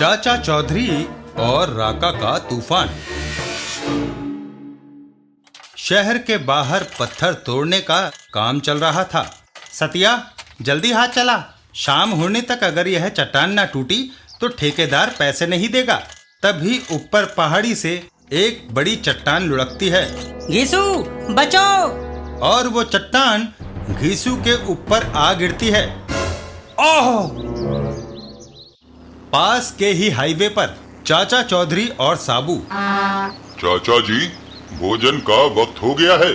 चाचा चौधरी और राका का तूफान। शहर के बाहर पत्थर तोड़ने का काम चल रहा था। सतिया, जल्दी हाथ चला। शाम होने तक अगर यह चट्टान ना टूटी तो ठेकेदार पैसे नहीं देगा। तभी ऊपर पहाड़ी से एक बड़ी चट्टान लुढ़कती है। घीसू, बचाओ! और वो चट्टान घीसू के ऊपर आ गिरती है। ओह! पास के ही हाईवे पर चाचा चौधरी और साबू। चाचा जी, भोजन का वक्त हो गया है।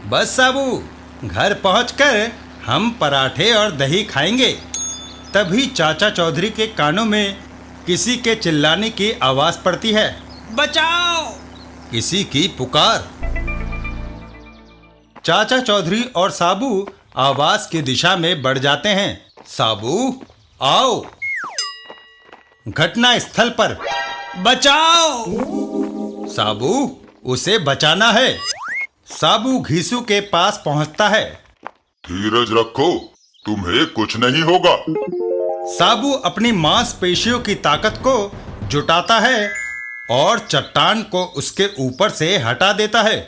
बस साबू, घर पहुंचकर हम पराठे और दही खाएंगे। तभी चाचा चौधरी के कानों में किसी के चिल्लाने की आवाज पड़ती है। बचाओ! किसी की पुकार। चाचा चौधरी और साबू आवाज की दिशा में बढ़ जाते हैं। साबू, आओ। घटना स्थल पर। बचाओ! साबू, उसे बचाना है। साबू घीसू के पास पहुंचता है। धीरज रखो, तुम्हें कुछ नहीं होगा। साबू अपनी मांसपेशियों की ताकत को जुटाता है और चट्टान को उसके ऊपर से हटा देता है।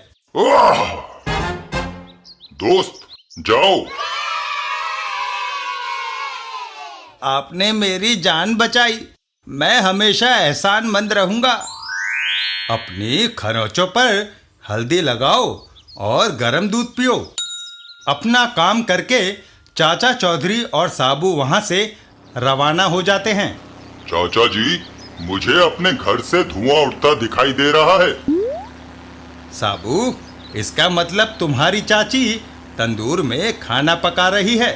दोस्त, जाओ। आपने मेरी जान बचाई। मैं हमेशा एहसानमंद रहूंगा। अपनी खरोंचों पर हल्दी लगाओ और गर्म दूध पियो। अपना काम करके चाचा चौधरी और साबू वहां से रवाना हो जाते हैं। चाचा जी, मुझे अपने घर से धुआं उठता दिखाई दे रहा है। साबू, इसका मतलब तुम्हारी चाची तंदूर में खाना पका रही है।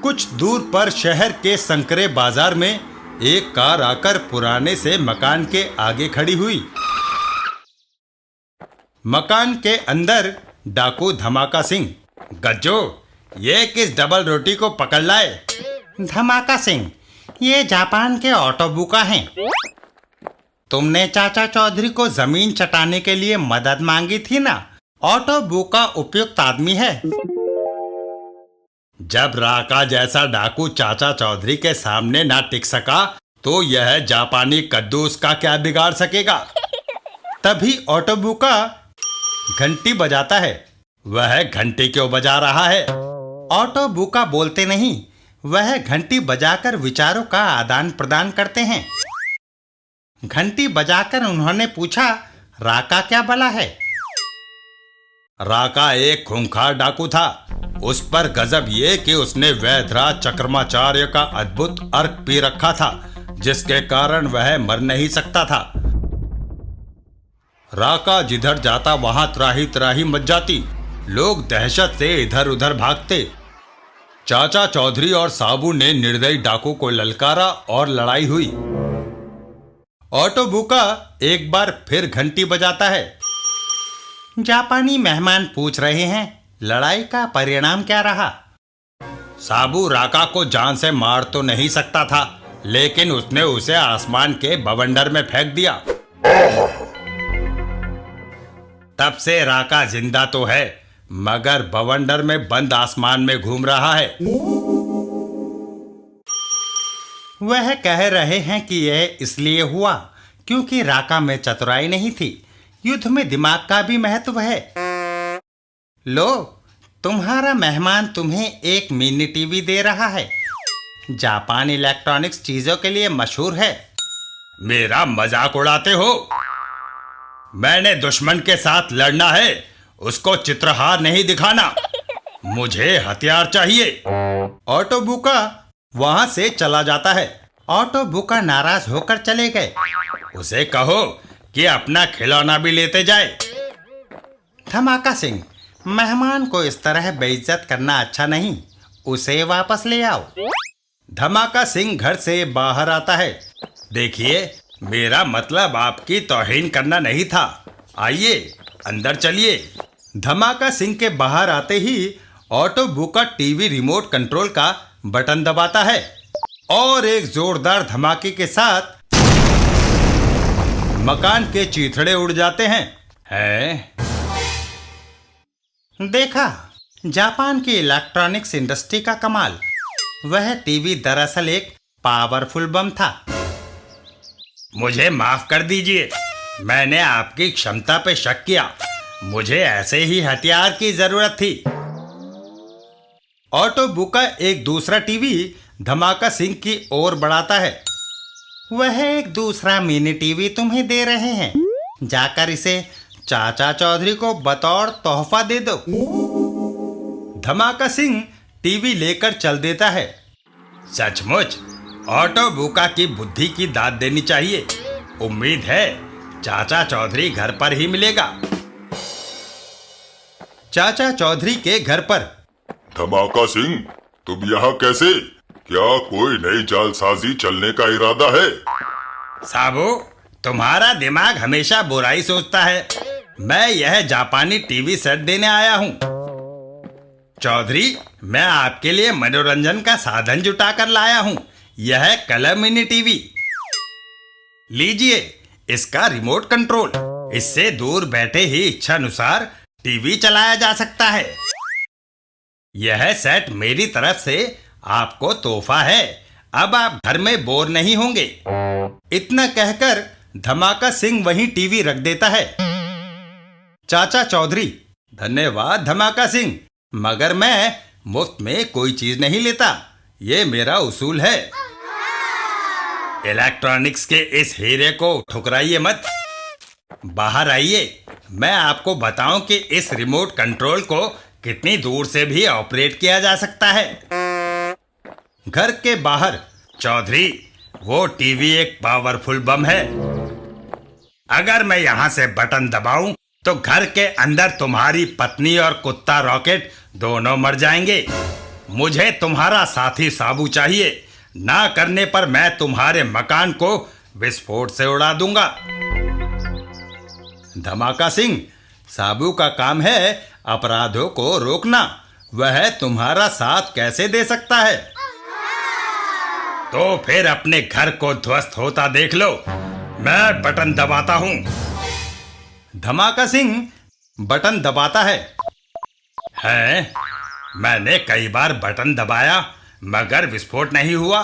कुछ दूर पर शहर के संकरे बाजार में एक कार आकर पुराने से मकान के आगे खड़ी हुई। मकान के अंदर डाकू धमाका सिंह। गज्जो, ये किस डबल रोटी को पकड़ लाए? धमाका सिंह, ये जापान के ऑटोबुका हैं। तुमने चाचा चौधरी को जमीन चटाने के लिए मदद मांगी थी ना? ऑटोबुका उपयुक्त आदमी है। जब राका जैसा डाकू चाचा चौधरी के सामने ना टिक सका तो यह जापानी कद्दू उसका क्या बिगाड़ सकेगा? तभी ऑटोबुका घंटी बजाता है। वह घंटी क्यों बजा रहा है? ऑटोबुका बोलते नहीं, वह घंटी बजाकर विचारों का आदान प्रदान करते हैं। घंटी बजाकर उन्होंने पूछा, राका क्या भला है? राका एक खूंखार डाकू था। उस पर गजब ये कि उसने वैधराज चक्रमाचार्य का अद्भुत अर्क पी रखा था, जिसके कारण वह मर नहीं सकता था। राका जिधर जाता वहां त्राही त्राही मच जाती। लोग दहशत से इधर उधर भागते। चाचा चौधरी और साबू ने निर्दयी डाकू को ललकारा और लड़ाई हुई। ऑटोबुका एक बार फिर घंटी बजाता है। जापानी मेहमान पूछ रहे हैं, लड़ाई का परिणाम क्या रहा? साबू राका को जान से मार तो नहीं सकता था, लेकिन उसने उसे आसमान के बवंडर में फेंक दिया। तब से राका जिंदा तो है, मगर बवंडर में बंद आसमान में घूम रहा है। वह कह रहे हैं कि यह इसलिए हुआ क्योंकि राका में चतुराई नहीं थी। युद्ध में दिमाग का भी महत्व है। लो, तुम्हारा मेहमान तुम्हें एक मिनी टीवी दे रहा है। जापान इलेक्ट्रॉनिक्स चीजों के लिए मशहूर है। मेरा मजाक उड़ाते हो? मैंने दुश्मन के साथ लड़ना है, उसको चित्रहार नहीं दिखाना। मुझे हथियार चाहिए। ऑटोबुका वहां से चला जाता है। ऑटोबुका नाराज होकर चले गए। उसे कहो कि अपना खिलौना भी लेते जाए। धमाका सिंह, मेहमान को इस तरह बेइज्जत करना अच्छा नहीं। उसे वापस ले आओ। धमाका सिंह घर से बाहर आता है। देखिए, मेरा मतलब आपकी तौहीन करना नहीं था। आइए, अंदर चलिए। धमाका सिंह के बाहर आते ही ऑटोबुका टीवी रिमोट कंट्रोल का बटन दबाता है और एक जोरदार धमाके के साथ मकान के चीथड़े उड़ जाते हैं। देखा, जापान की इलेक्ट्रॉनिक्स इंडस्ट्री का कमाल। वह टीवी दरअसल एक पावरफुल बम था। मुझे माफ कर दीजिए, मैंने आपकी क्षमता पे शक किया। मुझे ऐसे ही हथियार की जरूरत थी। ऑटो बुका एक दूसरा टीवी धमाका सिंह की ओर बढ़ाता है। वह एक दूसरा मिनी टीवी तुम्हें दे रहे हैं, जाकर इसे चाचा चौधरी को बतौर तोहफा दे दो। धमाका सिंह टीवी लेकर चल देता है। सचमुच ऑटो बुका की बुद्धि की दाद देनी चाहिए। उम्मीद है चाचा चौधरी घर पर ही मिलेगा। चाचा चौधरी के घर पर। धमाका सिंह, तुम यहाँ कैसे? क्या कोई नई जालसाजी चलने का इरादा है? साबू, तुम्हारा दिमाग हमेशा बुराई सोचता है। मैं यह जापानी टीवी सेट देने आया हूँ। चौधरी, मैं आपके लिए मनोरंजन का साधन जुटा कर लाया हूँ। यह कलर मिनी टीवी लीजिए, इसका रिमोट कंट्रोल। इससे दूर बैठे ही इच्छा अनुसार टीवी चलाया जा सकता है। यह सेट मेरी तरफ से आपको तोहफा है। अब आप घर में बोर नहीं होंगे। इतना कहकर धमाका सिंह वहीं टीवी रख देता है। चाचा चौधरी, धन्यवाद धमाका सिंह, मगर मैं मुफ्त में कोई चीज नहीं लेता। ये मेरा उसूल है। इलेक्ट्रॉनिक्स के इस हीरे को ठुकराइए मत। बाहर आइए, मैं आपको बताऊं कि इस रिमोट कंट्रोल को कितनी दूर से भी ऑपरेट किया जा सकता है। घर के बाहर। चौधरी, वो टीवी एक पावरफुल बम है। अगर मैं यहां से बटन दबाऊं तो घर के अंदर तुम्हारी पत्नी और कुत्ता रॉकेट दोनों मर जाएंगे। मुझे तुम्हारा साथी साबू चाहिए। ना करने पर मैं तुम्हारे मकान को विस्फोट से उड़ा दूंगा। धमाका सिंह, साबू का काम है अपराधों को रोकना। वह तुम्हारा साथ कैसे दे सकता है? तो फिर अपने घर को ध्वस्त होता देख लो। मैं बटन दबाता हूं। धमाका सिंह बटन दबाता है। मैंने कई बार बटन दबाया मगर विस्फोट नहीं हुआ,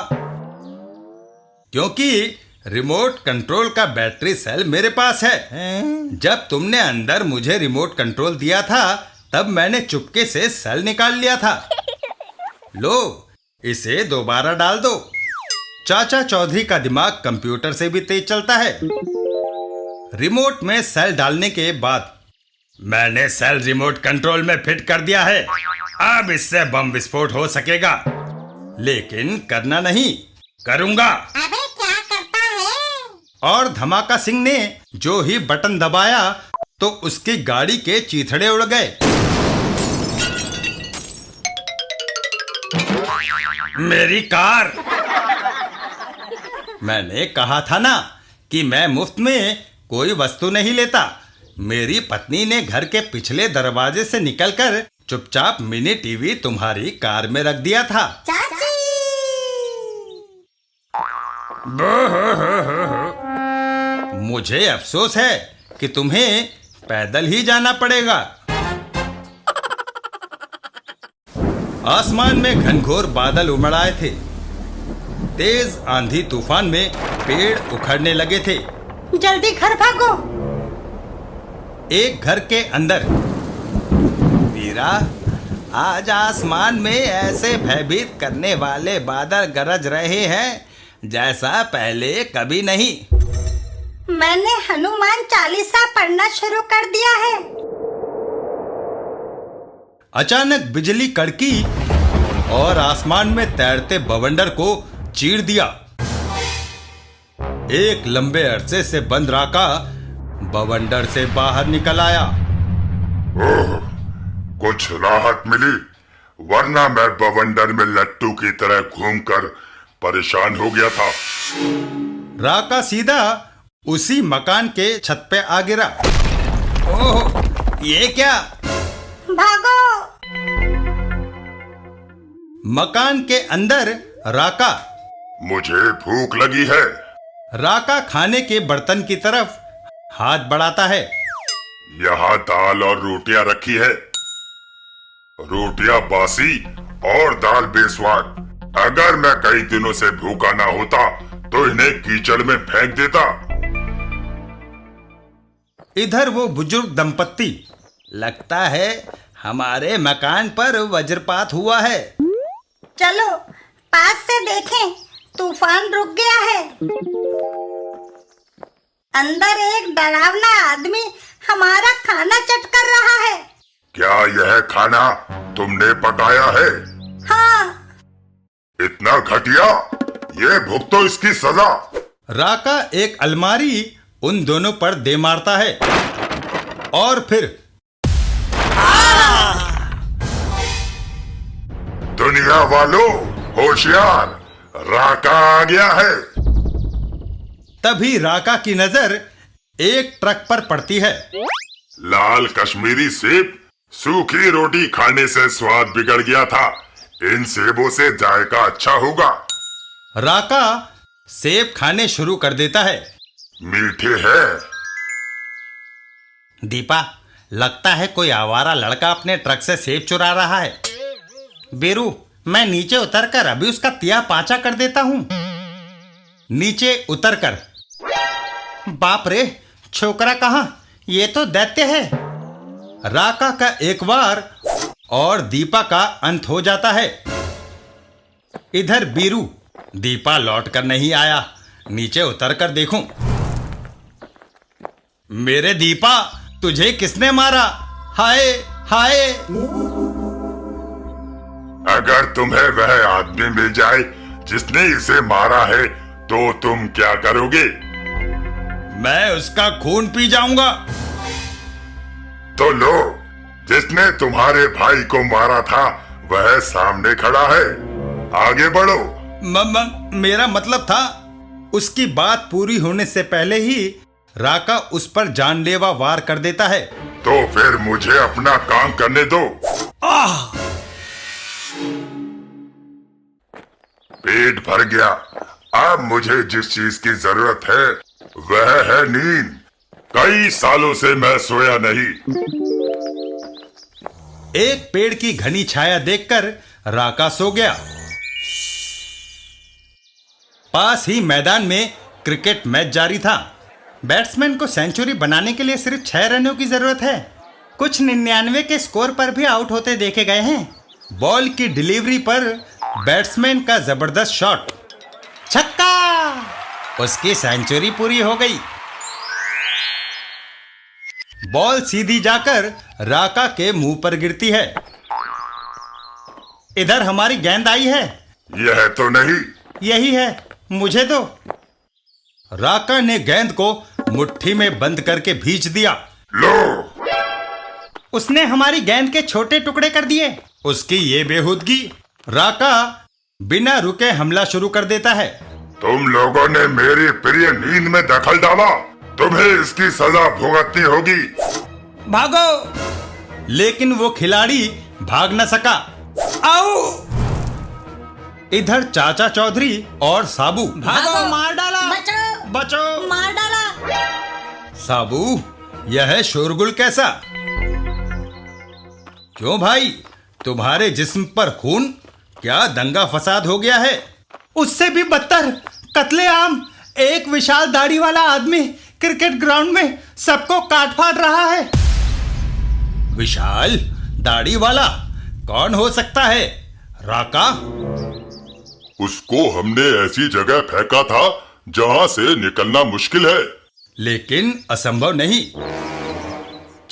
क्योंकि रिमोट कंट्रोल का बैटरी सेल मेरे पास है। जब तुमने अंदर मुझे रिमोट कंट्रोल दिया था तब मैंने चुपके से सेल निकाल लिया था। लो, इसे दोबारा डाल दो। चाचा चौधरी का दिमाग कंप्यूटर से भी तेज चलता है। रिमोट में सेल डालने के बाद मैंने सेल रिमोट कंट्रोल में फिट कर दिया है। अब इससे बम विस्फोट हो सकेगा, लेकिन करना नहीं। करूंगा। अबे क्या करता है? और धमाका सिंह ने जो ही बटन दबाया तो उसकी गाड़ी के चीथड़े उड़ गए। मेरी कार। मैंने कहा था ना कि मैं मुफ्त में कोई वस्तु नहीं लेता। मेरी पत्नी ने घर के पिछले दरवाजे से निकलकर चुपचाप मिनी टीवी तुम्हारी कार में रख दिया था। चाची! मुझे अफसोस है कि तुम्हें पैदल ही जाना पड़ेगा। आसमान में घनघोर बादल उमड़ आए थे। तेज आंधी तूफान में पेड़ उखड़ने लगे थे। जल्दी घर भागो। एक घर के अंदर। वीरा, आज आसमान में ऐसे भयभीत करने वाले बादल गरज रहे हैं जैसा पहले कभी नहीं। मैंने हनुमान चालीसा पढ़ना शुरू कर दिया है। अचानक बिजली कड़की और आसमान में तैरते बवंडर को चीर दिया। एक लंबे अरसे से बंद राका बवंडर से बाहर निकल आया। ओह, कुछ राहत मिली, वरना मैं बवंडर में लट्टू की तरह घूमकर परेशान हो गया था। राका सीधा उसी मकान के छत पे आ गिरा। ओह, ये क्या? भागो! मकान के अंदर राका। मुझे भूख लगी है। राका खाने के बर्तन की तरफ हाथ बढ़ाता है। यहाँ दाल और रोटियां रखी है। रोटियां बासी और दाल बेस्वाद। अगर मैं कई दिनों से भूखा ना होता तो इन्हें कीचड़ में फेंक देता। इधर वो बुजुर्ग दंपत्ति, लगता है हमारे मकान पर वज्रपात हुआ है। चलो पास से देखें, तूफान रुक गया है। अंदर एक डरावना आदमी हमारा खाना चट कर रहा है। क्या यह खाना तुमने पकाया है? हाँ। इतना घटिया, ये भुगतो इसकी सजा। राका एक अलमारी उन दोनों पर दे मारता है और फिर दुनिया वालों होशियार, राका आ गया है। तभी राका की नजर एक ट्रक पर पड़ती है। लाल कश्मीरी सेब, सूखी रोटी खाने से स्वाद बिगड़ गया था। इन सेबों से जायका अच्छा होगा। राका सेब खाने शुरू कर देता है। मीठे हैं। दीपा, लगता है कोई आवारा लड़का अपने ट्रक से सेब चुरा रहा है। बीरू, मैं नीचे उतरकर अभी उसका तिया पांचा कर देता हूं। नीचे उतरकर, बाप रे, छोकरा कहां? ये तो दैत्य है। राका का एक बार और दीपा का अंत हो जाता है। इधर बीरू, दीपा लौट कर नहीं आया। नीचे उतरकर देखूं। मेरे दीपा, तुझे किसने मारा? हाय हाय। अगर तुम्हें वह आदमी मिल जाए जिसने इसे मारा है तो तुम क्या करोगे? मैं उसका खून पी जाऊंगा। तो लो, जिसने तुम्हारे भाई को मारा था वह सामने खड़ा है, आगे बढ़ो। मेरा मतलब था। उसकी बात पूरी होने से पहले ही राका उस पर जानलेवा वार कर देता है। तो फिर मुझे अपना काम करने दो। आह! पेट भर गया। अब मुझे जिस चीज की जरूरत है वह है नींद। कई सालों से मैं सोया नहीं। एक पेड़ की घनी छाया देखकर राका सो गया। पास ही मैदान में क्रिकेट मैच जारी था। बैट्समैन को सेंचुरी बनाने के लिए सिर्फ 6 रनों की जरूरत है। कुछ 99 के स्कोर पर भी आउट होते देखे गए हैं। बॉल की डिलीवरी पर बैट्समैन का जबरदस्त शॉट, छक्का! उसकी सेंचुरी पूरी हो गई। बॉल सीधी जाकर राका के मुंह पर गिरती है। इधर हमारी गेंद आई है। यह तो नहीं। यही है, मुझे दो। राका ने गेंद को मुट्ठी में बंद करके भींच दिया। लो। उसने हमारी गेंद के छोटे टुकड़े कर दिए। उसकी ये बेहूदगी। राका बिना रुके हमला शुरू कर देता है। तुम लोगों ने मेरी प्रिय नींद में दखल डाला, तुम्हें इसकी सजा भुगतनी होगी। भागो! लेकिन वो खिलाड़ी भाग न सका। आओ! इधर चाचा चौधरी और साबू, भागो, मार डाला, बचो, बचो, मार डाला। साबू, यह है शोरगुल कैसा? क्यों भाई, तुम्हारे जिस्म पर खून? क्या दंगा फसाद हो गया है? उससे भी बदतर, कत्लेआम। एक विशाल दाढ़ी वाला आदमी क्रिकेट ग्राउंड में सबको काट फाड़ रहा है। विशाल दाढ़ी वाला कौन हो सकता है? राका? उसको हमने ऐसी जगह फेंका था जहां से निकलना मुश्किल है। लेकिन असंभव नहीं।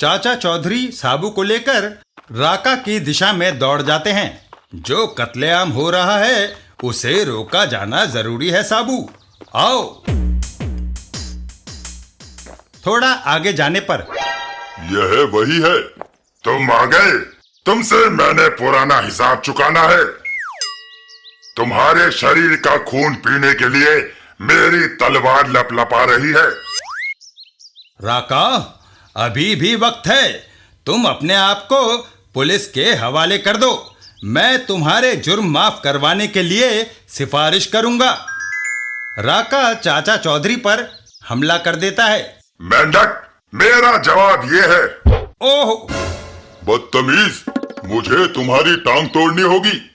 चाचा चौधरी साबू को लेकर राका की दिशा में दौड़ जाते हैं। जो कत्लेआम हो रहा है उसे रोका जाना जरूरी है। साबू, आओ। थोड़ा आगे जाने पर, यह वही है। तुम आ गए। तुमसे मैंने पुराना हिसाब चुकाना है। तुम्हारे शरीर का खून पीने के लिए मेरी तलवार लपलपा रही है। राका, अभी भी वक्त है। तुम अपने आप को पुलिस के हवाले कर दो। मैं तुम्हारे जुर्म माफ करवाने के लिए सिफारिश करूंगा। राका चाचा चौधरी पर हमला कर देता है। मेंढक, मेरा जवाब ये है। ओह! बदतमीज, मुझे तुम्हारी टांग तोड़नी होगी।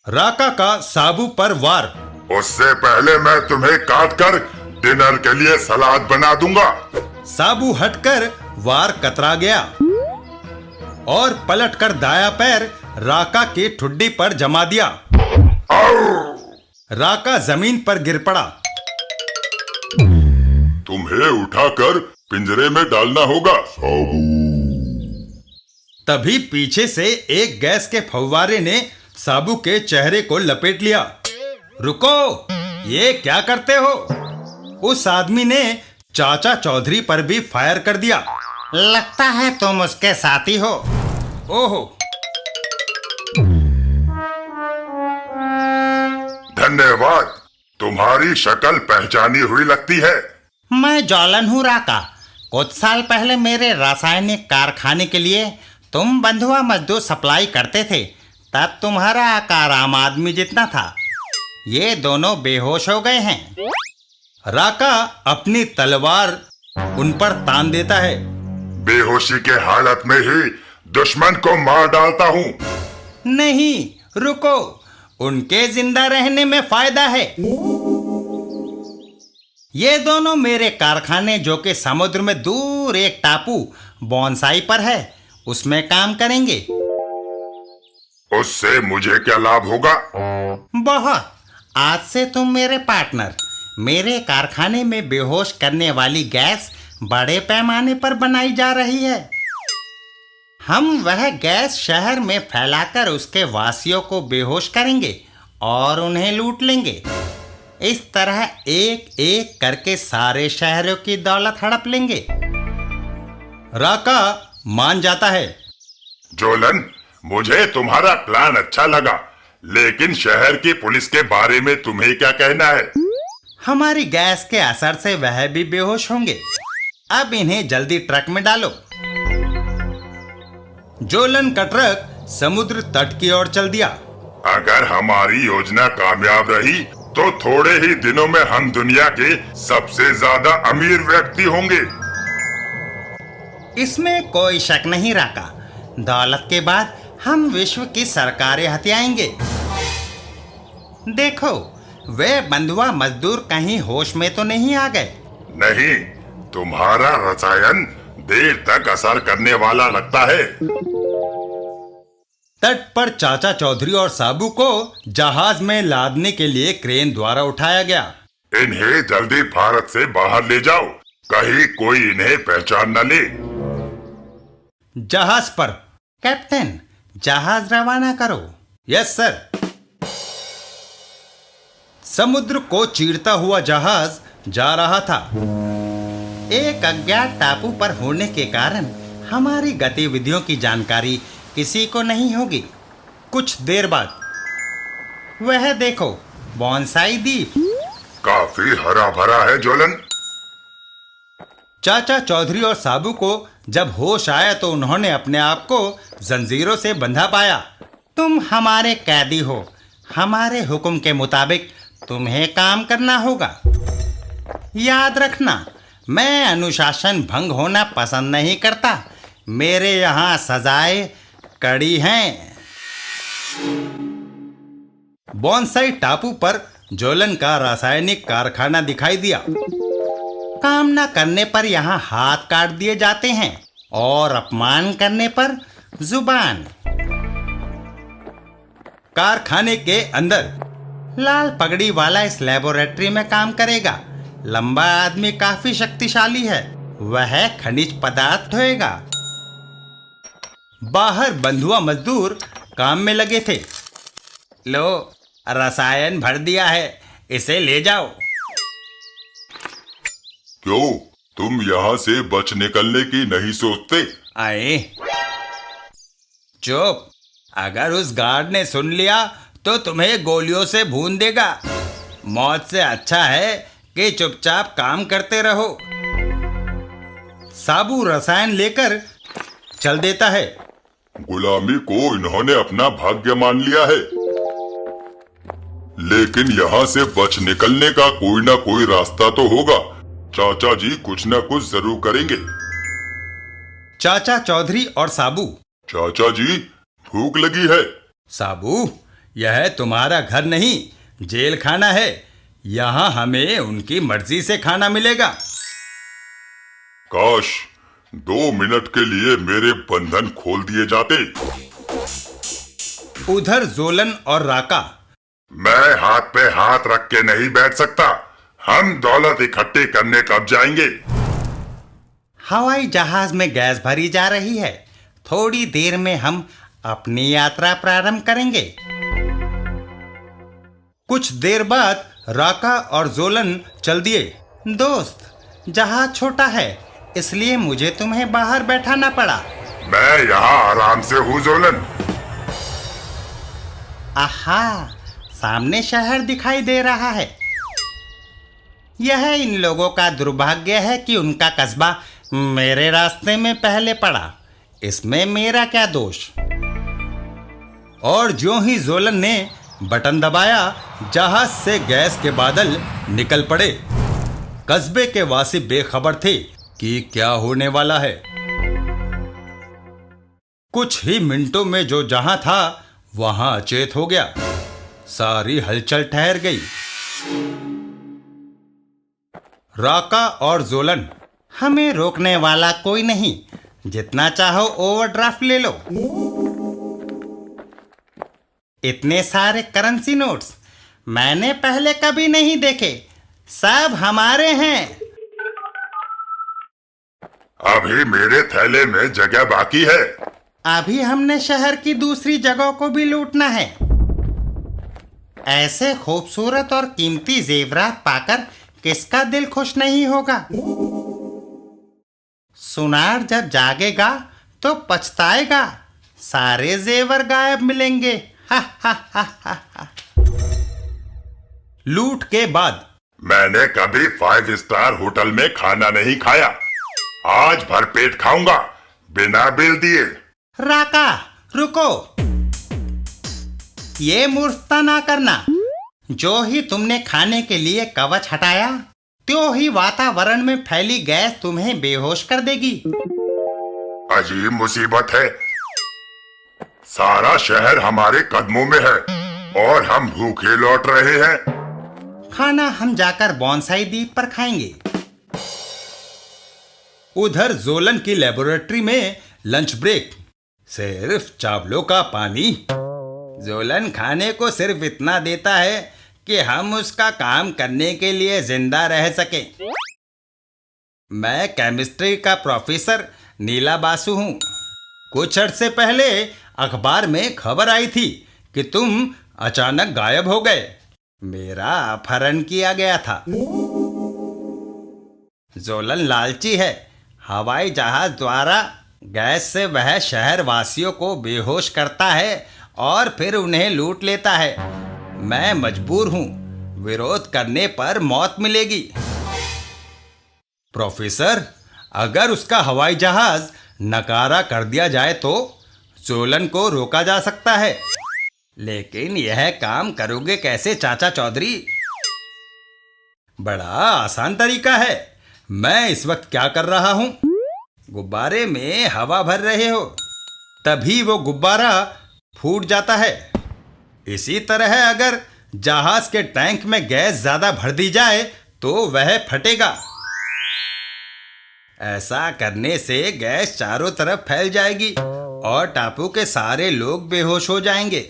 राका का साबू पर वार। उससे पहले मैं तुम्हें काट कर डिनर के लिए सलाद बना दूंगा। साबू हटकर वार कतरा गया और पलटकर दाया पैर राका की ठुड्डी पर जमा दिया। राका जमीन पर गिर पड़ा। तुम्हें उठाकर पिंजरे में डालना होगा साबू। तभी पीछे से एक गैस के फव्वारे ने साबू के चेहरे को लपेट लिया। रुको, ये क्या करते हो? उस आदमी ने चाचा चौधरी पर भी फायर कर दिया। लगता है तुम उसके साथी हो। ओहो, धन्यवाद, तुम्हारी शक्ल पहचानी हुई लगती है। मैं जॉलन हूँ राका। कुछ साल पहले मेरे रासायनिक कारखाने के लिए तुम बंधुआ मजदूर सप्लाई करते थे। तब तुम्हारा आकार आम आदमी जितना था। ये दोनों बेहोश हो गए हैं। राका अपनी तलवार उन पर तान देता है। बेहोशी के हालत में ही दुश्मन को मार डालता हूँ। नहीं, रुको, उनके जिंदा रहने में फायदा है। ये दोनों मेरे कारखाने, जो कि समुद्र में दूर एक टापू बोनसाई पर है, उसमें काम करेंगे। उससे मुझे क्या लाभ होगा? बहुत। आज से तुम मेरे पार्टनर। मेरे कारखाने में बेहोश करने वाली गैस बड़े पैमाने पर बनाई जा रही है। हम वह गैस शहर में फैलाकर उसके वासियों को बेहोश करेंगे और उन्हें लूट लेंगे। इस तरह एक एक करके सारे शहरों की दौलत हड़प लेंगे। राका मान जाता है। जोलन, मुझे तुम्हारा प्लान अच्छा लगा, लेकिन शहर की पुलिस के बारे में तुम्हें क्या कहना है? हमारी गैस के असर से वह भी बेहोश होंगे। अब इन्हें जल्दी ट्रक में डालो। जोलन का ट्रक समुद्र तट की ओर चल दिया। अगर हमारी योजना कामयाब रही तो थोड़े ही दिनों में हम दुनिया के सबसे ज्यादा अमीर व्यक्ति होंगे। इसमें कोई शक नहीं राका। दौलत के बाद हम विश्व की सरकारें हथियाएंगे। देखो, वे बंधुआ मजदूर कहीं होश में तो नहीं आ गए? नहीं, तुम्हारा रसायन देर तक असर करने वाला लगता है। तट पर चाचा चौधरी और साबू को जहाज में लादने के लिए क्रेन द्वारा उठाया गया। इन्हें जल्दी भारत से बाहर ले जाओ, कहीं कोई इन्हें पहचान न ले। जहाज पर। कैप्टन, जहाज रवाना करो। Yes sir. समुद्र को चीरता हुआ जहाज जा रहा था। एक अज्ञात टापू पर होने के कारण हमारी गतिविधियों की जानकारी किसी को नहीं होगी। कुछ देर बाद वह देखो, बोनसाई द्वीप। काफी हरा भरा है जोलन। चाचा चौधरी और साबू को जब होश आया तो उन्होंने अपने आप को जंजीरों से बंधा पाया। तुम हमारे कैदी हो। हमारे हुक्म के मुताबिक तुम्हें काम करना होगा। याद रखना, मैं अनुशासन भंग होना पसंद नहीं करता। मेरे यहाँ सजाएं कड़ी हैं। बोनसाई टापू पर जोलन का रासायनिक कारखाना दिखाई दिया। काम न करने पर यहाँ हाथ काट दिए जाते हैं और अपमान करने पर जुबान। कारखाने के अंदर लाल पगड़ी वाला इस लेबोरेटरी में काम करेगा। लंबा आदमी काफी शक्तिशाली है। वह खनिज पदार्थ ढोएगा। बाहर बंधुआ मजदूर काम में लगे थे। लो, रसायन भर दिया है, इसे ले जाओ। क्यों, तुम यहाँ से बच निकलने की नहीं सोचते? आए, चुप। अगर उस गार्ड ने सुन लिया तो तुम्हें गोलियों से भून देगा। मौत से अच्छा है कि चुपचाप काम करते रहो। साबू रसायन लेकर चल देता है। गुलामी को इन्होंने अपना भाग्य मान लिया है, लेकिन यहाँ से बच निकलने का कोई ना कोई रास्ता तो होगा। चाचा जी कुछ ना कुछ जरूर करेंगे। चाचा चौधरी और साबू। चाचा जी, भूख लगी है। साबू, यह तुम्हारा घर नहीं, जेल खाना है। यहाँ हमें उनकी मर्जी से खाना मिलेगा। काश 2 मिनट के लिए मेरे बंधन खोल दिए जाते। उधर जोलन और राका। मैं हाथ पे हाथ रख के नहीं बैठ सकता। हम दौलत इकट्ठी करने कब जाएंगे? हवाई जहाज में गैस भरी जा रही है। थोड़ी देर में हम अपनी यात्रा प्रारंभ करेंगे। कुछ देर बाद राका और जोलन चल दिए। दोस्त, जहाज छोटा है, इसलिए मुझे तुम्हें बाहर बैठाना पड़ा। मैं यहाँ आराम से हूँ जोलन। आहा, सामने शहर दिखाई दे रहा है। यह इन लोगों का दुर्भाग्य है कि उनका कस्बा मेरे रास्ते में पहले पड़ा। इसमें मेरा क्या दोष? और ज्यों ही जोलन ने बटन दबाया, जहाज से गैस के बादल निकल पड़े। कस्बे के वासी बेखबर थे कि क्या होने वाला है। कुछ ही मिनटों में जो जहां था वहां अचेत हो गया। सारी हलचल ठहर गई। राका और जोलन। हमें रोकने वाला कोई नहीं। जितना चाहो ओवरड्राफ्ट ले लो। इतने सारे करेंसी नोट्स मैंने पहले कभी नहीं देखे। सब हमारे हैं। अभी मेरे थैले में जगह बाकी है। अभी हमने शहर की दूसरी जगहों को भी लूटना है। ऐसे खूबसूरत और कीमती जेवरात पाकर किसका दिल खुश नहीं होगा? सुनार जब जागेगा तो पछताएगा। सारे जेवर गायब मिलेंगे। हा हा हा हा हा। लूट के बाद मैंने कभी 5 स्टार होटल में खाना नहीं खाया। आज भरपेट खाऊंगा बिना बिल दिए। राका, रुको। ये मूर्खता ना करना। जो ही तुमने खाने के लिए कवच हटाया, त्यों ही वातावरण में फैली गैस तुम्हें बेहोश कर देगी। अजीब मुसीबत है। सारा शहर हमारे कदमों में है और हम भूखे लौट रहे हैं। खाना हम जाकर बोनसाई द्वीप पर खाएंगे। उधर जोलन की लेबोरेटरी में लंच ब्रेक। सिर्फ चावलों का पानी। जोलन खाने को सिर्फ इतना देता है कि हम उसका काम करने के लिए जिंदा रह सके। मैं केमिस्ट्री का प्रोफेसर नीला बासु हूं। कुछ अर्से पहले अखबार में खबर आई थी कि तुम अचानक गायब हो गए। मेरा अपहरण किया गया था। जोलन लालची है। हवाई जहाज द्वारा गैस से वह शहर वासियों को बेहोश करता है और फिर उन्हें लूट लेता है। मैं मजबूर हूं। विरोध करने पर मौत मिलेगी। प्रोफेसर, अगर उसका हवाई जहाज नकारा कर दिया जाए तो जोलन को रोका जा सकता है। लेकिन यह काम करोगे कैसे चाचा चौधरी? बड़ा आसान तरीका है। मैं इस वक्त क्या कर रहा हूं? गुब्बारे में हवा भर रहे हो, तभी वो गुब्बारा फूट जाता है। इसी तरह अगर जहाज के टैंक में गैस ज्यादा भर दी जाए तो वह फटेगा। ऐसा करने से गैस चारों तरफ फैल जाएगी और टापू के सारे लोग बेहोश हो जाएंगे।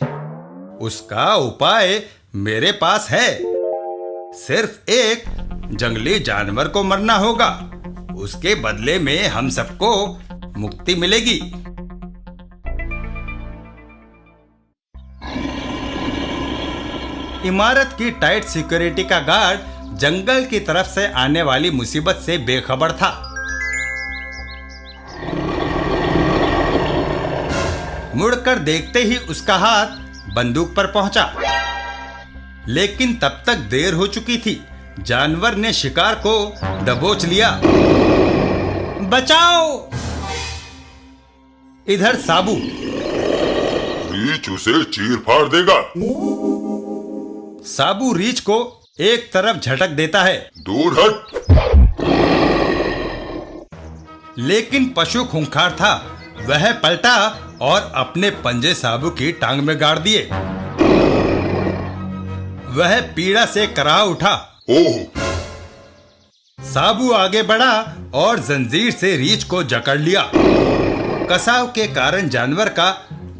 उसका उपाय मेरे पास है। सिर्फ एक जंगली जानवर को मरना होगा। उसके बदले में हम सबको मुक्ति मिलेगी। इमारत की टाइट सिक्योरिटी का गार्ड जंगल की तरफ से आने वाली मुसीबत से बेखबर था। मुड़कर देखते ही उसका हाथ बंदूक पर पहुंचा, लेकिन तब तक देर हो चुकी थी। जानवर ने शिकार को दबोच लिया। बचाओ! इधर साबू। रीछ उसे चीर फाड़ देगा। साबू रीछ को एक तरफ झटक देता है। दूर हट। लेकिन पशु खूंखार था। वह पलटा और अपने पंजे साबू की टांग में गाड़ दिए। वह पीड़ा से कराह उठा। ओह! साबू आगे बढ़ा और जंजीर से रीछ को जकड़ लिया। कसाव के कारण जानवर का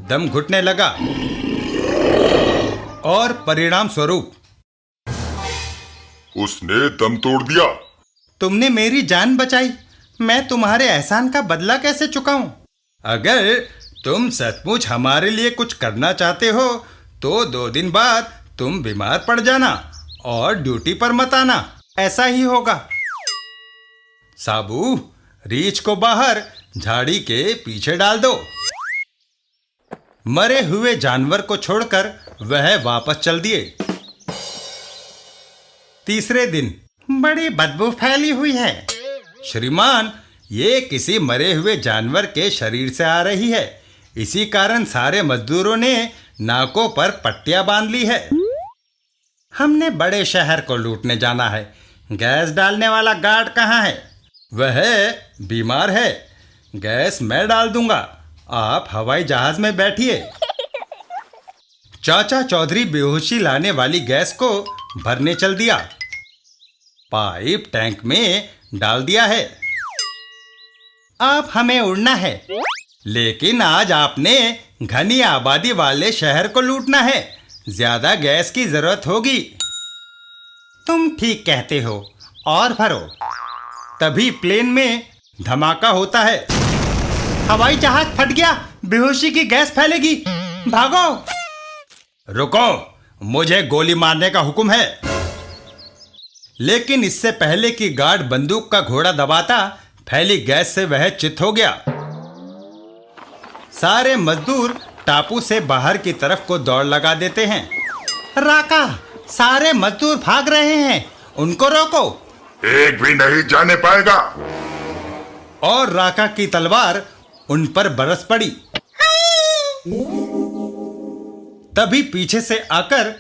दम घुटने लगा और परिणाम स्वरूप उसने दम तोड़ दिया। तुमने मेरी जान बचाई, मैं तुम्हारे एहसान का बदला कैसे चुकाऊं? अगर तुम सचमुच हमारे लिए कुछ करना चाहते हो तो 2 दिन बाद तुम बीमार पड़ जाना और ड्यूटी पर मत आना, ऐसा ही होगा। साबू, रीछ को बाहर झाड़ी के पीछे डाल दो। मरे हुए जानवर को छोड़कर वह वापस चल दिए। तीसरे दिन, बड़ी बदबू फैली हुई है। श्रीमान, ये किसी मरे हुए जानवर के शरीर से आ रही है। इसी कारण सारे मजदूरों ने नाकों पर पट्टियां बांध ली है। हमने बड़े शहर को लूटने जाना है। गैस डालने वाला गार्ड कहाँ है? वह बीमार है। गैस मैं डाल दूंगा, आप हवाई जहाज में बैठिए। चाचा चौधरी बेहोशी लाने वाली गैस को भरने चल दिया। पाइप टैंक में डाल दिया है। अब हमें उड़ना है। लेकिन आज आपने घनी आबादी वाले शहर को लूटना है, ज्यादा गैस की जरूरत होगी। तुम ठीक कहते हो, और भरो। तभी प्लेन में धमाका होता है। हवाई जहाज फट गया, बेहोशी की गैस फैलेगी, भागो। रुको, मुझे गोली मारने का हुक्म है। लेकिन इससे पहले कि गार्ड बंदूक का घोड़ा दबाता, फैली गैस से वह चित हो गया। सारे मजदूर टापू से बाहर की तरफ को दौड़ लगा देते हैं। राका, सारे मजदूर भाग रहे हैं, उनको रोको। एक भी नहीं जाने पाएगा। और राका की तलवार उन पर बरस पड़ी। तभी पीछे से आकर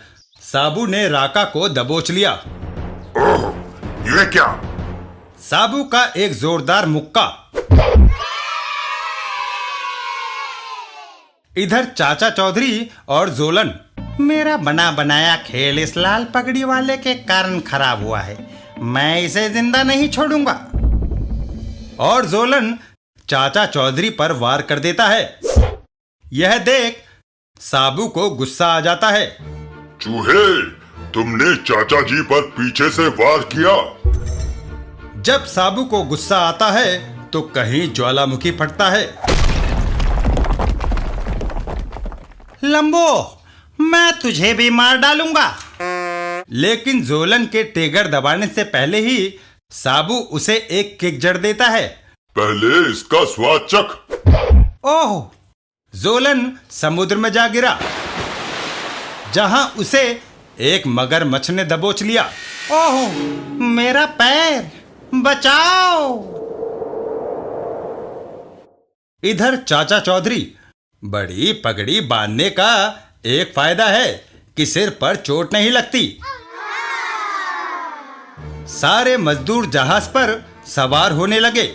साबू ने राका को दबोच लिया। ओह! ये क्या? साबू का एक जोरदार मुक्का। इधर चाचा चौधरी और जोलन। मेरा बना बनाया खेल इस लाल पगड़ी वाले के कारण खराब हुआ है। मैं इसे जिंदा नहीं छोड़ूंगा। और जोलन चाचा चौधरी पर वार कर देता है। यह देख साबू को गुस्सा आ जाता है। चूहे, तुमने चाचा जी पर पीछे से वार किया। जब साबू को गुस्सा आता है तो कहीं ज्वालामुखी फटता है। लंबो, मैं तुझे भी मार डालूंगा। लेकिन जोलन के टेगर दबाने से पहले ही साबू उसे एक किक जड़ देता है। पहले इसका स्वाद चख। ओह! जोलन समुद्र में जा गिरा, जहां उसे एक मगरमच्छ ने दबोच लिया। ओह! मेरा पैर, बचाओ। इधर चाचा चौधरी। बड़ी पगड़ी बांधने का एक फायदा है कि सिर पर चोट नहीं लगती। सारे मजदूर जहाज पर सवार होने लगे।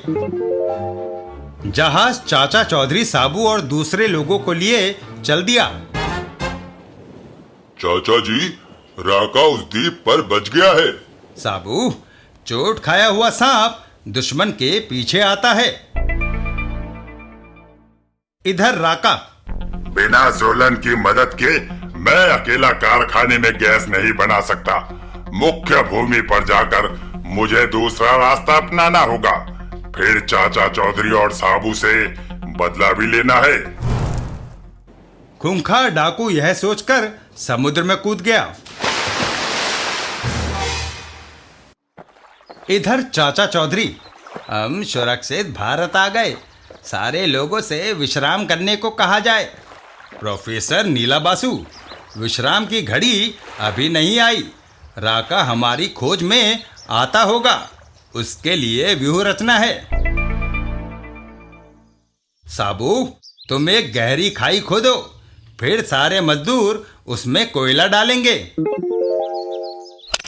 जहाज चाचा चौधरी, साबू और दूसरे लोगों को लिए चल दिया। चाचा जी, राका उस द्वीप पर बच गया है। साबू, चोट खाया हुआ सांप दुश्मन के पीछे आता है। इधर राका। बिना जोलन की मदद के मैं अकेला कारखाने में गैस नहीं बना सकता। मुख्य भूमि पर जाकर मुझे दूसरा रास्ता अपनाना होगा। फिर चाचा चौधरी और साबू से बदला भी लेना है। खूंखार डाकू यह सोचकर समुद्र में कूद गया। इधर चाचा चौधरी। हम सुरक्षित भारत आ गए। सारे लोगों से विश्राम करने को कहा जाए। प्रोफेसर नीला बासु, विश्राम की घड़ी अभी नहीं आई। राका हमारी खोज में आता होगा, उसके लिए व्यूह रचना है। साबू, तुम एक गहरी खाई खोदो, फिर सारे मजदूर उसमें कोयला डालेंगे।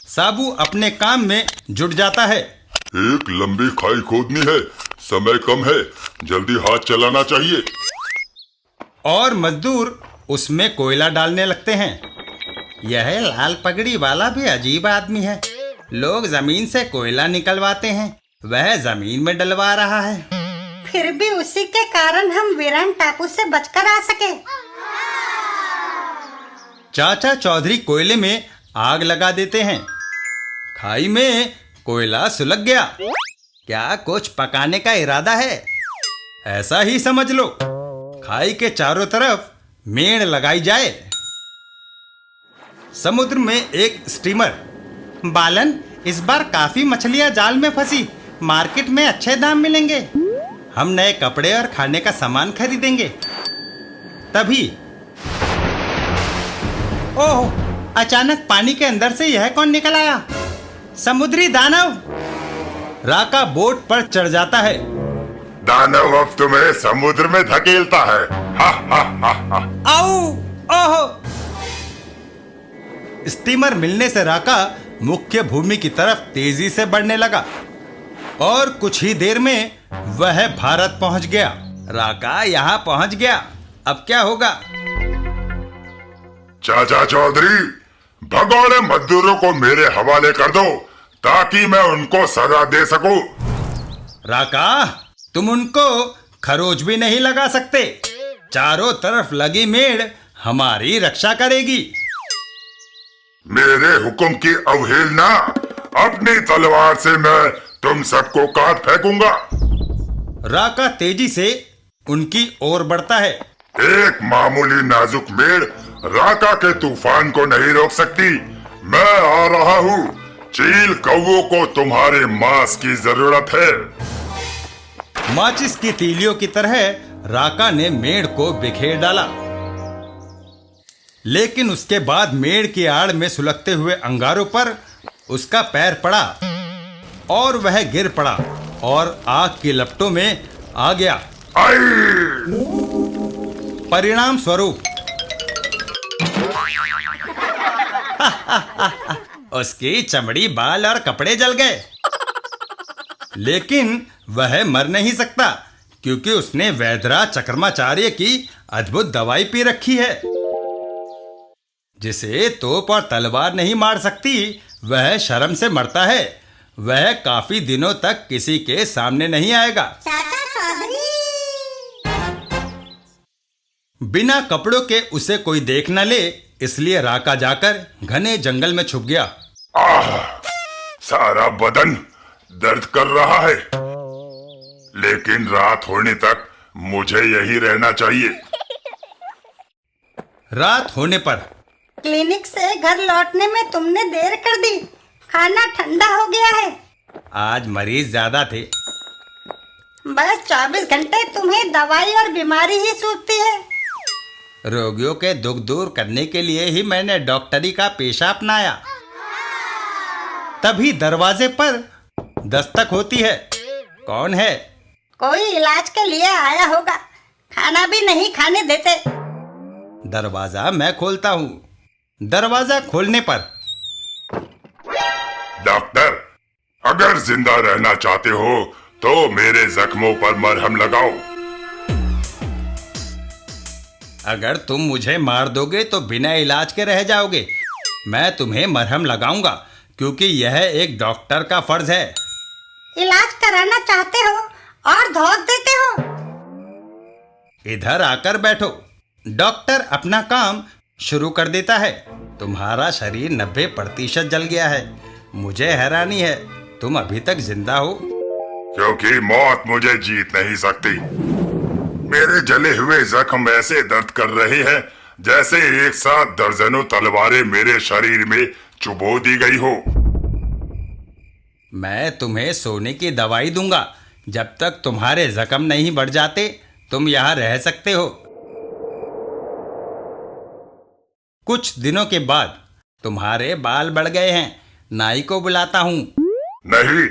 साबू अपने काम में जुट जाता है। एक लंबी खाई खोदनी है, समय कम है, जल्दी हाथ चलाना चाहिए। और मजदूर उसमें कोयला डालने लगते हैं। यह लाल पगड़ी वाला भी अजीब आदमी है। लोग जमीन से कोयला निकलवाते हैं, वह जमीन में डलवा रहा है। फिर भी उसी के कारण हम वीरान टापू से बचकर आ सके। चाचा चौधरी कोयले में आग लगा देते हैं। खाई में कोयला सुलग गया। क्या कुछ पकाने का इरादा है? ऐसा ही समझ लो। खाई के चारों तरफ मेड़ लगाई जाए। समुद्र में एक स्टीमर। बालन, इस बार काफी मछलियां जाल में फंसी। मार्केट में अच्छे दाम मिलेंगे। हम नए कपड़े और खाने का सामान खरीदेंगे। तभी ओह, अचानक पानी के अंदर से यह कौन निकल आया? समुद्री दानव। राका बोट पर चढ़ जाता है। दानव अब तुम्हें समुद्र में धकेलता है। हा हा हा हा। आओ, ओहो। स्टीमर मिलने से राका मुख्य भूमि की तरफ तेजी से बढ़ने लगा और कुछ ही देर में वह भारत पहुंच गया। राका यहाँ पहुंच गया। अब क्या होगा? चाचा चौधरी, भगोड़े मजदूरों को मेरे हवाले कर दो ताकि मैं उनको सजा दे सकूं। राका, तुम उनको खरोच भी नहीं लगा सकते। चारों तरफ लगी मेड़ हमारी रक्षा करेगी। मेरे हुक्म की अवहेलना, अपनी तलवार से मैं तुम सबको काट फेंकूंगा। राका तेजी से उनकी ओर बढ़ता है। एक मामूली नाजुक मेड़ राका के तूफान को नहीं रोक सकती। मैं आ रहा हूँ। चील कौवों को तुम्हारे मांस की जरूरत है। माचिस की तीलियों की तरह राका ने मेड़ को बिखेर डाला। लेकिन उसके बाद मेड़ की आड़ में सुलगते हुए अंगारों पर उसका पैर पड़ा और वह गिर पड़ा और आग की लपटों में आ गया। परिणाम स्वरूप उसकी चमड़ी, बाल और कपड़े जल गए। लेकिन वह मर नहीं सकता क्योंकि उसने वैद्यराज चक्रमाचार्य की अद्भुत दवाई पी रखी है, जिसे तोप और तलवार नहीं मार सकती। वह शर्म से मरता है। वह काफी दिनों तक किसी के सामने नहीं आएगा। चाचा चौधरी, बिना कपड़ों के उसे कोई देख न ले, इसलिए राका जाकर घने जंगल में छुप गया। सारा बदन दर्द कर रहा है, लेकिन रात होने तक मुझे यही रहना चाहिए। रात होने पर क्लिनिक से घर लौटने में तुमने देर कर दी। खाना ठंडा हो गया है। आज मरीज ज्यादा थे। बस 24 घंटे तुम्हें दवाई और बीमारी ही सूझती है। रोगियों के दुख दूर करने के लिए ही मैंने डॉक्टरी का पेशा अपनाया। तभी दरवाजे पर दस्तक होती है। कौन है? कोई इलाज के लिए आया होगा। खाना भी नहीं खाने देते। दरवाजा मैं खोलता हूँ। दरवाजा खोलने पर डॉक्टर, अगर जिंदा रहना चाहते हो तो मेरे जख्मों पर मरहम लगाओ। अगर तुम मुझे मार दोगे तो बिना इलाज के रह जाओगे। मैं तुम्हें मरहम लगाऊंगा क्योंकि यह एक डॉक्टर का फर्ज है। इलाज कराना चाहते हो और धौंस देते हो। इधर आकर बैठो। डॉक्टर अपना काम शुरू कर देता है। तुम्हारा शरीर 90% जल गया है। मुझे हैरानी है तुम अभी तक जिंदा हो। क्योंकि मौत मुझे जीत नहीं सकती। मेरे जले हुए जख्म ऐसे दर्द कर रहे हैं जैसे एक साथ दर्जनों तलवारें मेरे शरीर में चुभो दी गई हो। मैं तुम्हें सोने की दवाई दूंगा। जब तक तुम्हारे जख्म नहीं बढ़ जाते तुम यहाँ रह सकते हो। कुछ दिनों के बाद तुम्हारे बाल बढ़ गए हैं। नाई को बुलाता हूँ। नहीं,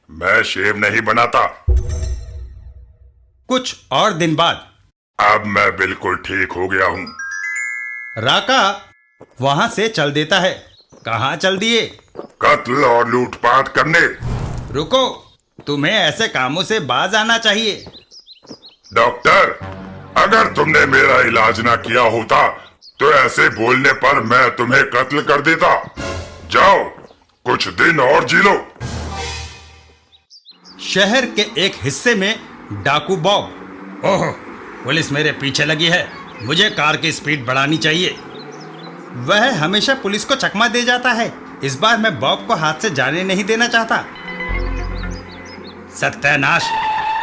मैं शेव नहीं बनाता। कुछ और दिन बाद अब मैं बिल्कुल ठीक हो गया हूँ। राका वहां से चल देता है। कहाँ चल दिए? कत्ल और लूटपाट करने। रुको, तुम्हें ऐसे कामों से बाज आना चाहिए। डॉक्टर, अगर तुमने मेरा इलाज ना किया होता तो ऐसे बोलने पर मैं तुम्हें कत्ल कर देता। जाओ, कुछ दिन और जी लो। शहर के एक हिस्से में डाकू बॉब। ओह, पुलिस मेरे पीछे लगी है, मुझे कार की स्पीड बढ़ानी चाहिए। वह हमेशा पुलिस को चकमा दे जाता है। इस बार मैं बॉब को हाथ से जाने नहीं देना चाहता। सत्यानाश,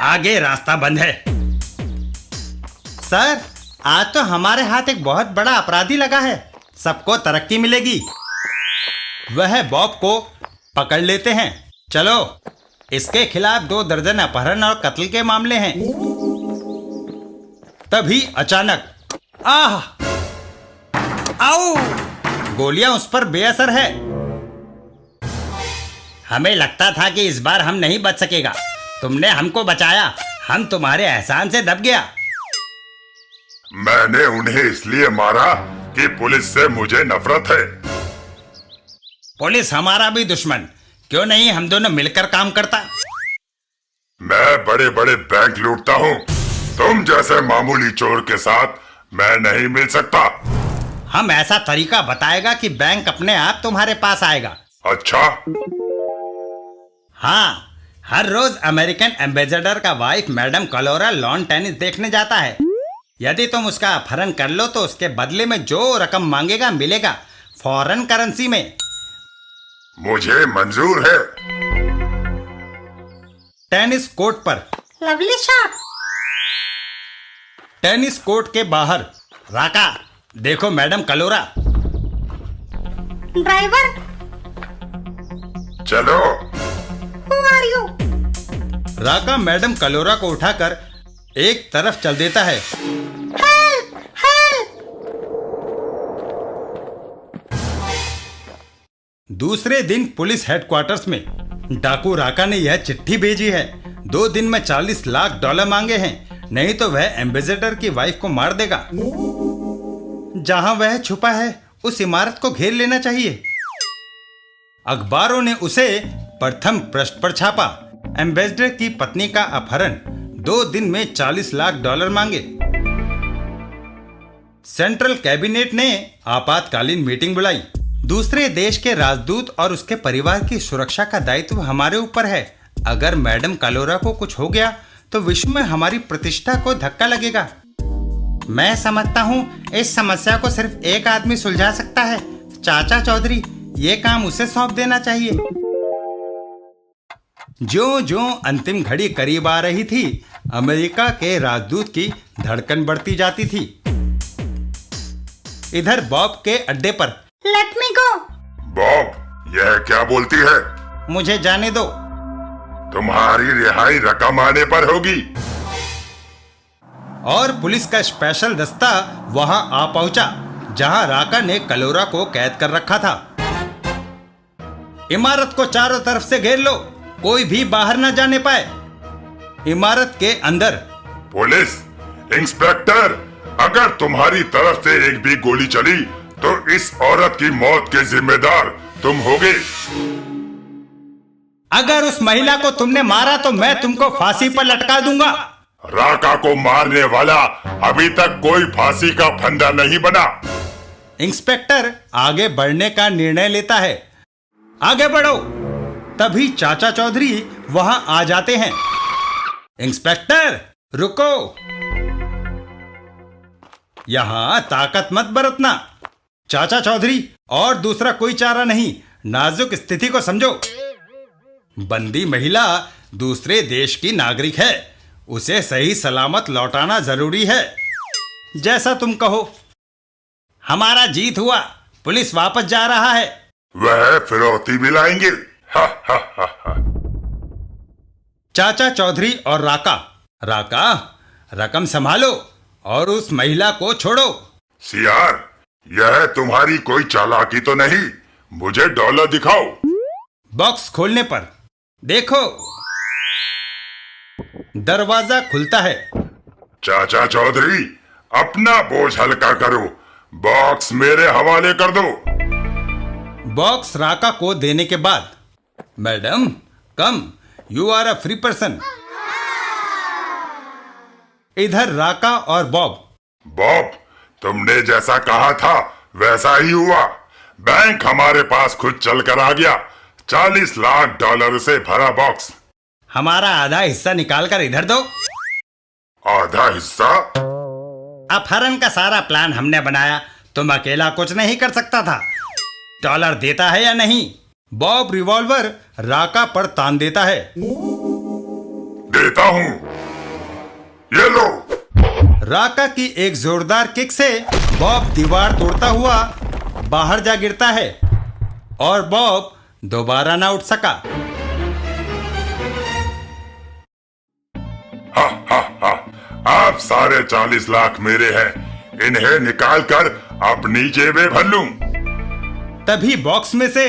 आगे रास्ता बंद है। सर, आज तो हमारे हाथ एक बहुत बड़ा अपराधी लगा है, सबको तरक्की मिलेगी। वह बॉब को पकड़ लेते हैं। चलो, इसके खिलाफ 2 दर्जन अपहरण और कत्ल के मामले हैं। तभी अचानक आह, आओ! गोलियां उस पर बेअसर है। हमें लगता था कि इस बार हम नहीं बच सकेगा। तुमने हमको बचाया, हम तुम्हारे एहसान से दब गया। मैंने उन्हें इसलिए मारा कि पुलिस से मुझे नफरत है। पुलिस हमारा भी दुश्मन, क्यों नहीं हम दोनों मिलकर काम करता? मैं बड़े बड़े बैंक लूटता हूँ, तुम जैसे मामूली चोर के साथ मैं नहीं मिल सकता। हम ऐसा तरीका बताएगा कि बैंक अपने आप तुम्हारे पास आएगा। अच्छा, हाँ, हर रोज अमेरिकन एम्बेसडर का वाइफ मैडम कलोरा लॉन टेनिस देखने जाता है। यदि तुम उसका अपहरण कर लो तो उसके बदले में जो रकम मांगेगा मिलेगा, फॉरेन करेंसी में। मुझे मंजूर है। टेनिस कोर्ट पर। Lovely shot. टेनिस कोर्ट के बाहर। राका, देखो मैडम कलोरा। ड्राइवर, चलो। Who are you? Raka madam Kalora को उठाकर एक तरफ चल देता है। Help, help! दूसरे दिन पुलिस हेडक्वार्टर्स में डाकू राका ने यह चिट्ठी भेजी है। 2 दिन में $40 लाख मांगे हैं, नहीं तो वह एम्बेसडर की वाइफ को मार देगा। जहां वह छुपा है उस इमारत को घेर लेना चाहिए। अखबारों ने उसे प्रथम पृष्ठ पर छापा। एम्बेसडर की पत्नी का अपहरण, 2 दिन में $40 लाख मांगे। सेंट्रल कैबिनेट ने आपातकालीन मीटिंग बुलाई। दूसरे देश के राजदूत और उसके परिवार की सुरक्षा का दायित्व हमारे ऊपर है। अगर मैडम कलोरा को कुछ हो गया तो विश्व में हमारी प्रतिष्ठा को धक्का लगेगा। मैं समझता हूँ इस समस्या को सिर्फ एक आदमी सुलझा सकता है, चाचा चौधरी। ये काम उसे सौंप देना चाहिए। ज्यों-ज्यों अंतिम घड़ी करीब आ रही थी, अमेरिका के राजदूत की धड़कन बढ़ती जाती थी। इधर बॉब के अड्डे पर। लेट मी गो। बॉब, यह क्या बोलती है? मुझे जाने दो। तुम्हारी रिहाई रकम आने पर होगी। और पुलिस का स्पेशल दस्ता वहां आ पहुंचा, जहां राका ने कलोरा को कैद कर रखा था। इमारत को चारों तरफ से घेर लो, कोई भी बाहर न जाने पाए। इमारत के अंदर। पुलिस इंस्पेक्टर, अगर तुम्हारी तरफ से एक भी गोली चली तो इस औरत की मौत के जिम्मेदार तुम होगे। अगर उस महिला को तुमने मारा तो मैं तुमको फांसी पर लटका दूंगा। राका को मारने वाला अभी तक कोई फांसी का फंदा नहीं बना। इंस्पेक्टर आगे बढ़ने का निर्णय लेता है। आगे बढ़ो। तभी चाचा चौधरी वहां आ जाते हैं। इंस्पेक्टर रुको, यहां ताकत मत बरतना। चाचा चौधरी, और दूसरा कोई चारा नहीं, नाजुक स्थिति को समझो। बंदी महिला दूसरे देश की नागरिक है, उसे सही सलामत लौटाना जरूरी है। जैसा तुम कहो। हमारा जीत हुआ, पुलिस वापस जा रहा है। वह फिरौती भी लाएंगे। हा हा हा हा। चाचा चौधरी और राका, रकम संभालो और उस महिला को छोड़ो। सियार, यह तुम्हारी कोई चालाकी तो नहीं? मुझे डॉलर दिखाओ। बॉक्स खोलने पर देखो, दरवाजा खुलता है। चाचा चौधरी, अपना बोझ हल्का करो, बॉक्स मेरे हवाले कर दो। बॉक्स राका को देने के बाद, madam come, you are a free person. इधर राका और बॉब। बॉब, तुमने जैसा कहा था वैसा ही हुआ। बैंक हमारे पास खुद चल कर आ गया। 40 लाख डॉलर से भरा बॉक्स। हमारा आधा हिस्सा निकाल कर इधर दो। आधा हिस्सा? अपहरण का सारा प्लान हमने बनाया, तुम अकेला कुछ नहीं कर सकता था। डॉलर देता है या नहीं? बॉब रिवॉल्वर राका पर तान देता है। देता हूं, ये लो। राका की एक जोरदार किक से बॉब दीवार तोड़ता हुआ बाहर जा गिरता है और बॉब दोबारा ना उठ सका। आप सारे 40 लाख मेरे हैं। इन्हें निकाल कर अपनी जेबें भर लूं। तभी बॉक्स में से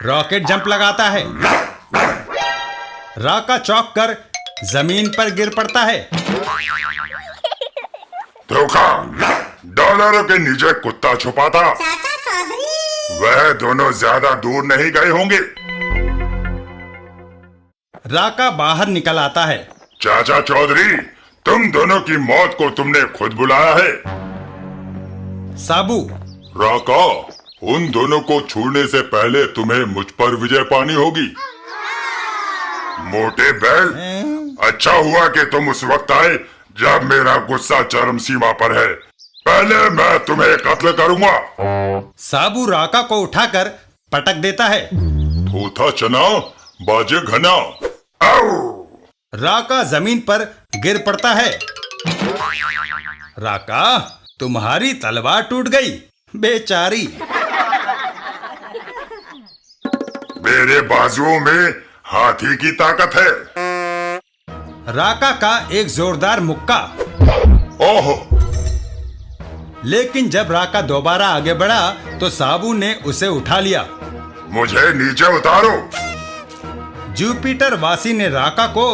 रॉकेट जंप लगाता है। राका चौंक कर जमीन पर गिर पड़ता है। धोखा! डॉलरों के नीचे कुत्ता छुपा था। चाचा चौधरी, वह दोनों ज्यादा दूर नहीं गए होंगे। राका बाहर निकल आता है। चाचा चौधरी, तुम दोनों की मौत को तुमने खुद बुलाया है। साबू, राका, उन दोनों को छूने से पहले तुम्हें मुझ पर विजय पानी होगी। मोटे बैल, अच्छा हुआ कि तुम उस वक्त आए जब मेरा गुस्सा चरम सीमा पर है। पहले मैं तुम्हें कत्ल करूंगा। साबू राका को उठाकर पटक देता है। थूथा चना बाजे घना। आओ! राका जमीन पर गिर पड़ता है। राका, तुम्हारी तलवार टूट गई, बेचारी। मेरे बाजुओं में हाथी की ताकत है। राका का एक जोरदार मुक्का। ओहो! लेकिन जब राका दोबारा आगे बढ़ा तो साबू ने उसे उठा लिया। मुझे नीचे उतारो। जुपिटर वासी ने राका को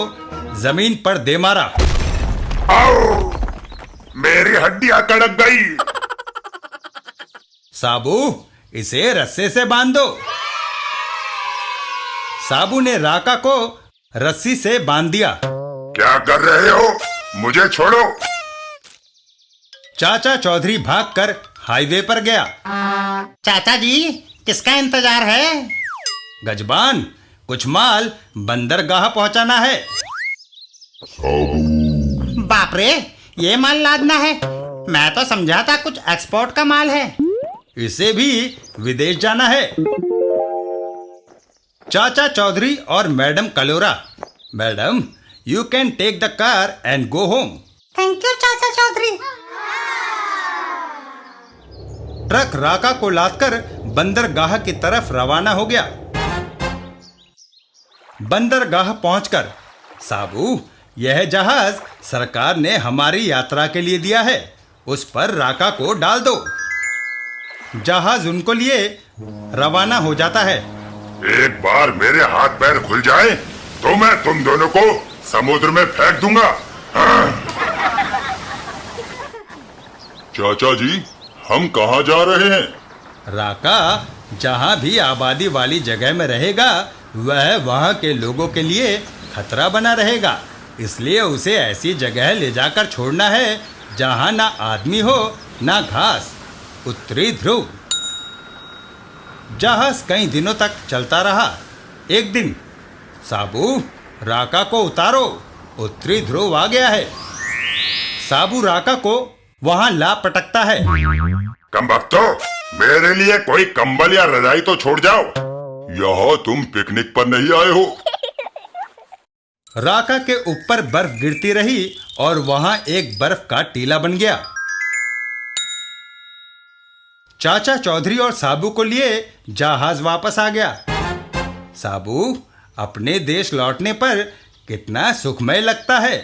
जमीन पर दे मारा। आओ! मेरी हड्डियां कड़क गई। साबू, इसे रस्से से बांध दो। साबू ने राका को रस्सी से बांध दिया। क्या कर रहे हो? मुझे छोड़ो। चाचा चौधरी भागकर हाईवे पर गया। चाचा जी, किसका इंतजार है? गजबान, कुछ माल बंदरगाह पहुंचाना है। बाप रे, ये माल लादना है? मैं तो समझा था कुछ एक्सपोर्ट का माल है। इसे भी विदेश जाना है। चाचा चौधरी और madam Kalora. Madam, you can take the car and go home. Thank you Chacha Chaudhary. Truck राका को लादकर बंदरगाह की तरफ रवाना हो गया। बंदरगाह पहुंचकर, साबू, यह जहाज सरकार ने हमारी यात्रा के लिए दिया है, उस पर राका को डाल दो। जहाज उनको लिए रवाना हो जाता है। एक बार मेरे हाथ पैर खुल जाए तो मैं तुम दोनों को समुद्र में फेंक दूंगा। हाँ। चाचा जी, हम कहाँ जा रहे हैं? राका जहां भी आबादी वाली जगह में रहेगा वह वहां के लोगों के लिए खतरा बना रहेगा, इसलिए उसे ऐसी जगह ले जाकर छोड़ना है जहां ना आदमी हो ना घास। उत्तरी ध्रुव। जहाज कई दिनों तक चलता रहा। एक दिन, साबू, राका को उतारो, उत्तरी ध्रुव आ गया है। साबू राका को वहां ला पटकता है। कमबख्तो, मेरे लिए कोई कंबल या रजाई तो छोड़ जाओ। यहाँ तुम पिकनिक पर नहीं आए हो। राका के ऊपर बर्फ गिरती रही और वहां एक बर्फ का टीला बन गया। चाचा चौधरी और साबू को लिए जहाज वापस आ गया। साबू, अपने देश लौटने पर कितना सुखमय लगता है।